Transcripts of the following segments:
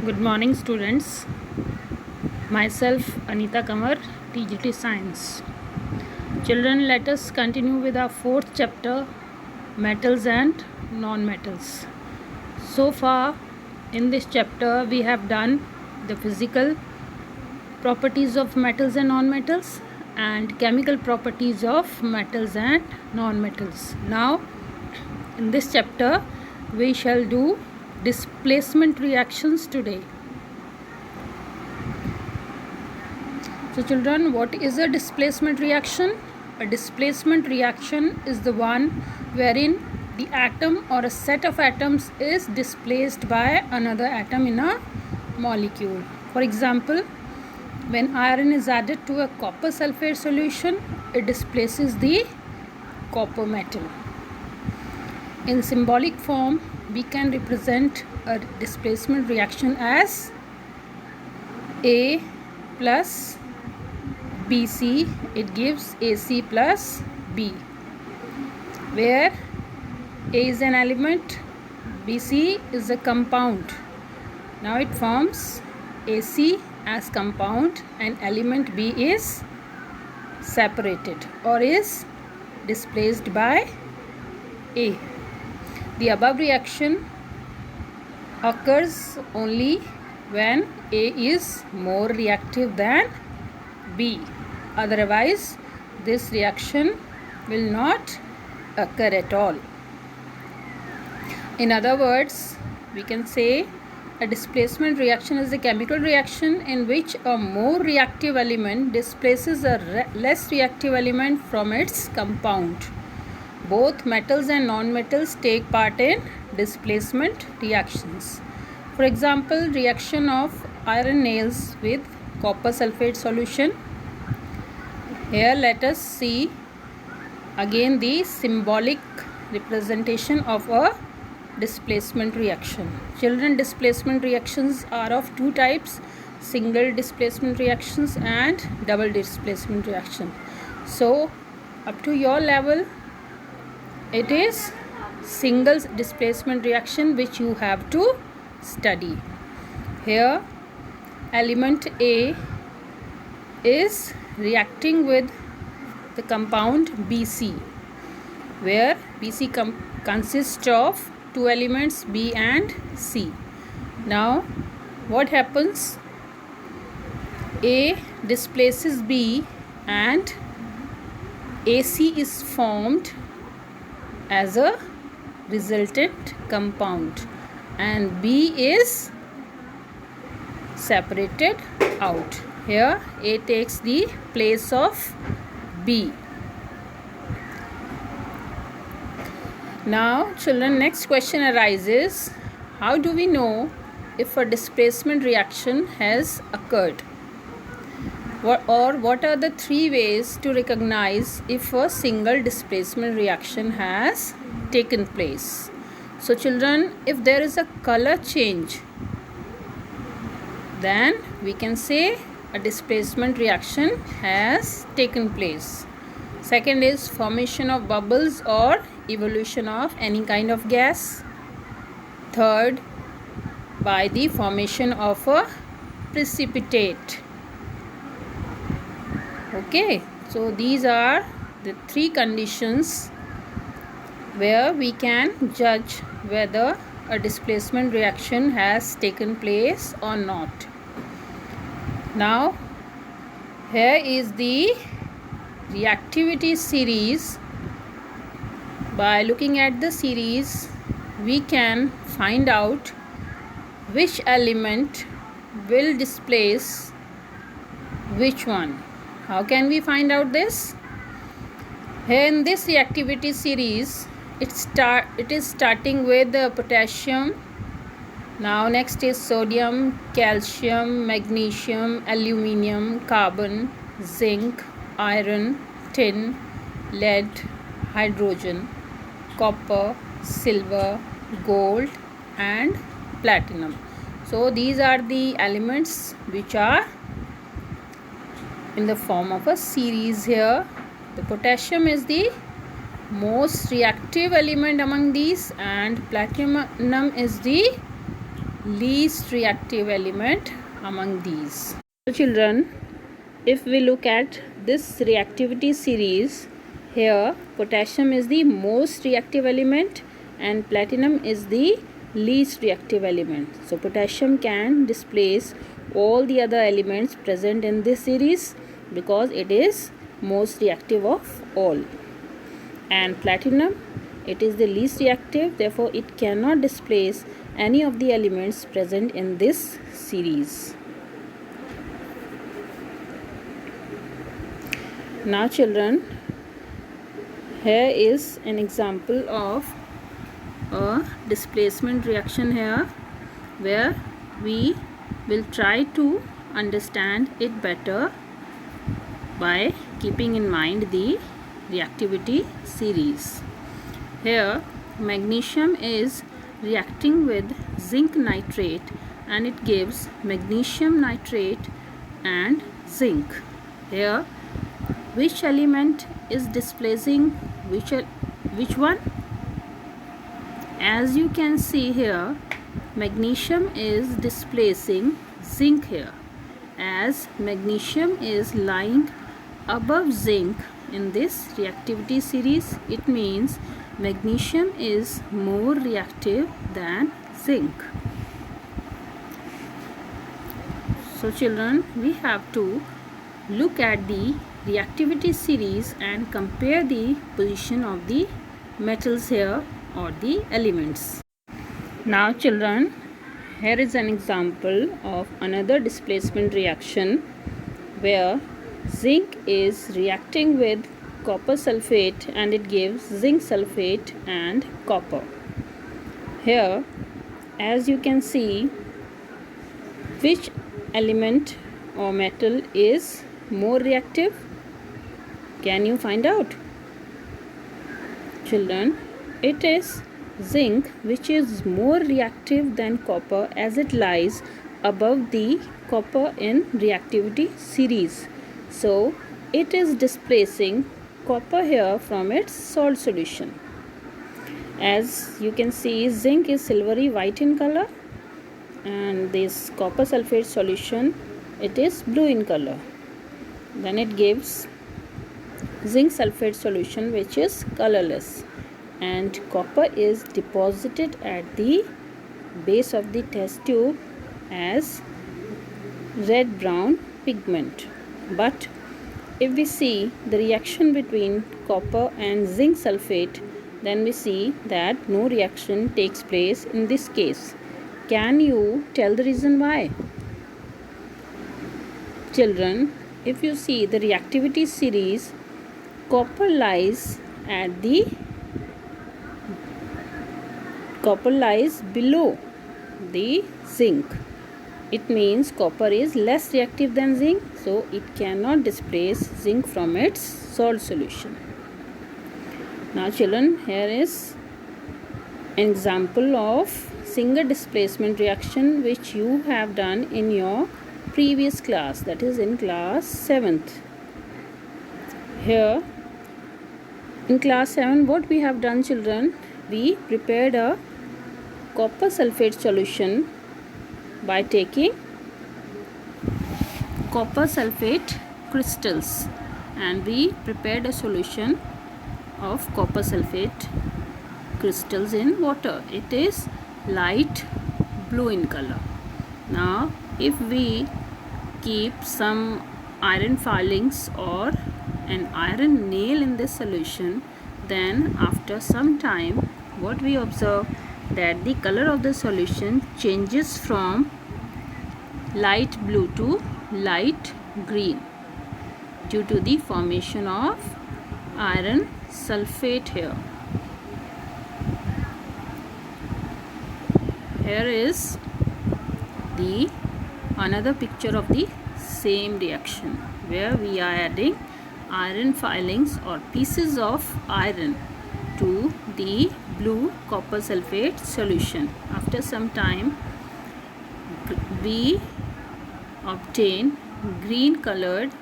Good morning, students. Myself, Anita Kamar, TGT Science. Children, let us continue with our fourth chapter, metals and non-metals. So far, in this chapter, we have done the physical properties of metals and non-metals and chemical properties of metals and non-metals. Now, in this chapter, we shall do displacement reactions today. So children, what is a displacement reaction? A displacement reaction is the one wherein the atom or a set of atoms is displaced by another atom in a molecule. For example, when iron is added to a copper sulfate solution, it displaces the copper metal. In symbolic form, we can represent a displacement reaction as A plus BC, it gives AC plus B, where A is an element, BC is a compound. Now it forms AC as compound and element B is separated or is displaced by A. The above reaction occurs only when A is more reactive than B. Otherwise, this reaction will not occur at all. In other words, we can say a displacement reaction is a chemical reaction in which a more reactive element displaces a less reactive element from its compound. Both metals and non-metals take part in displacement reactions. For example, reaction of iron nails with copper sulfate solution. Here let us see again the symbolic representation of a displacement reaction. Children, displacement reactions are of two types: single displacement reactions and double displacement reaction. So up to your level, it is single displacement reaction which you have to study. Here element A is reacting with the compound BC, where BC consists of two elements B and C. Now what happens? A displaces B and AC is formed as a resultant compound and B is separated out. Here A takes the place of B. Now children, next question arises: how do we know if a displacement reaction has occurred? What are the three ways to recognize if a single displacement reaction has taken place? So children, if there is a color change, then we can say a displacement reaction has taken place. Second is formation of bubbles or evolution of any kind of gas. Third, by the formation of a precipitate. Okay, so these are the three conditions where we can judge whether a displacement reaction has taken place or not. Now here is the reactivity series. By looking at the series, we can find out which element will displace which one. How can we find out this? Here in this reactivity series, it is starting with potassium. Now next is sodium, calcium, magnesium, aluminium, carbon, zinc, iron, tin, lead, hydrogen, copper, silver, gold and platinum. So these are the elements which are in the form of a series here. The potassium is the most reactive element among these and platinum is the least reactive element among these. So children, if we look at this reactivity series, here potassium is the most reactive element and platinum is the least reactive element. So potassium can displace all the other elements present in this series because it is most reactive of all. And platinum, it is the least reactive, therefore it cannot displace any of the elements present in this series. Now children, here is an example of a displacement reaction here, where we will try to understand it better by keeping in mind the reactivity series. Here magnesium is reacting with zinc nitrate and it gives magnesium nitrate and zinc. Here which element is displacing which one? As you can see here, magnesium is displacing zinc here. As magnesium is lying above zinc in this reactivity series, it means magnesium is more reactive than zinc. So children, we have to look at the reactivity series and compare the position of the metals here or the elements. Now children, here is an example of another displacement reaction where zinc is reacting with copper sulfate and it gives zinc sulfate and copper. Here as you can see, which element or metal is more reactive? Can you find out? Children, it is zinc which is more reactive than copper as it lies above the copper in reactivity series. So it is displacing copper here from its salt solution. As you can see, zinc is silvery white in color and this copper sulfate solution, it is blue in color. Then it gives zinc sulfate solution which is colorless, and copper is deposited at the base of the test tube as red brown pigment. But if we see the reaction between copper and zinc sulfate, then we see that no reaction takes place in this case. Can you tell the reason why? Children, if you see the reactivity series, copper lies below the zinc. It means copper is less reactive than zinc, so it cannot displace zinc from its salt solution. Now children, here is an example of single displacement reaction which you have done in your previous class, that is in class 7th. Here in class 7, what we have done children, we prepared a copper sulfate solution by taking copper sulfate crystals, and we prepared a solution of copper sulfate crystals in water. It is light blue in color. Now if we keep some iron filings or an iron nail in this solution, then after some time what we observe, that the color of the solution changes from light blue to light green due to the formation of iron sulfate here. Here is the another picture of the same reaction where we are adding iron filings or pieces of iron to the blue copper sulfate solution. After some time we obtain green colored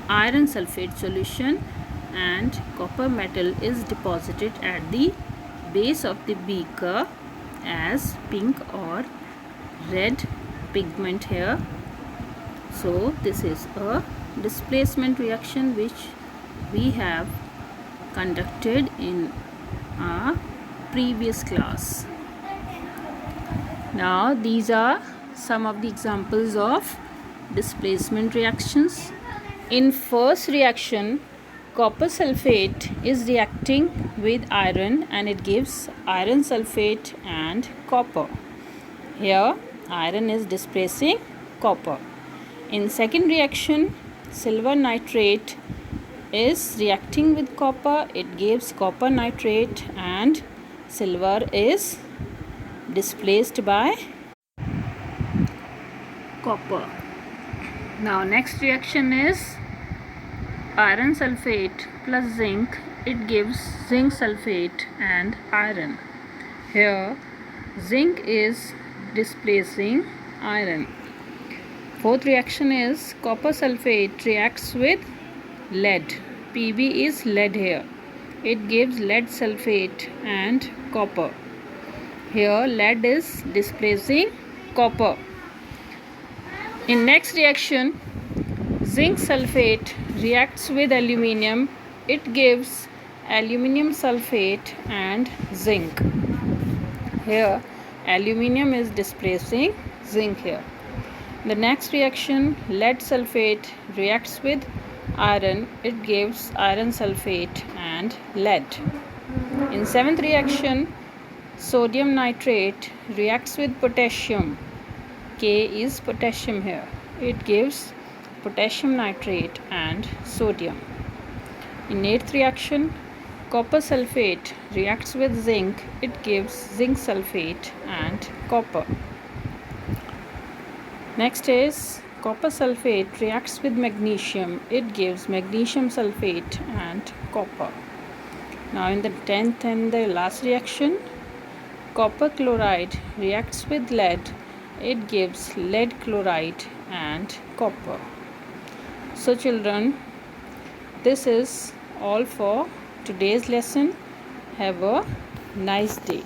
iron sulfate solution, and copper metal is deposited at the base of the beaker as pink or red pigment here. So this is a displacement reaction which we have conducted in our previous class. Now these are some of the examples of displacement reactions. In first reaction, copper sulfate is reacting with iron and it gives iron sulfate and copper. Here iron is displacing copper. In second reaction, silver nitrate is reacting with copper. It gives copper nitrate and silver is displaced by copper. Now next reaction is iron sulfate plus zinc. It gives zinc sulfate and iron. Here zinc is displacing iron. Fourth reaction is copper sulfate reacts with lead. Pb is lead here. It gives lead sulfate and copper. Here lead is displacing copper. In next reaction, zinc sulfate reacts with aluminium. It gives aluminium sulfate and zinc. Here aluminium is displacing zinc here. The next reaction, lead sulfate reacts with iron. It gives iron sulfate and lead. In seventh reaction, sodium nitrate reacts with potassium. K is potassium here. It gives potassium nitrate and sodium. In eighth reaction, copper sulfate reacts with zinc. It gives zinc sulfate and copper. Next is copper sulfate reacts with magnesium. It gives magnesium sulfate and copper. Now in the 10th and the last reaction, copper chloride reacts with lead. It gives lead chloride and copper. So children, this is all for today's lesson. Have a nice day.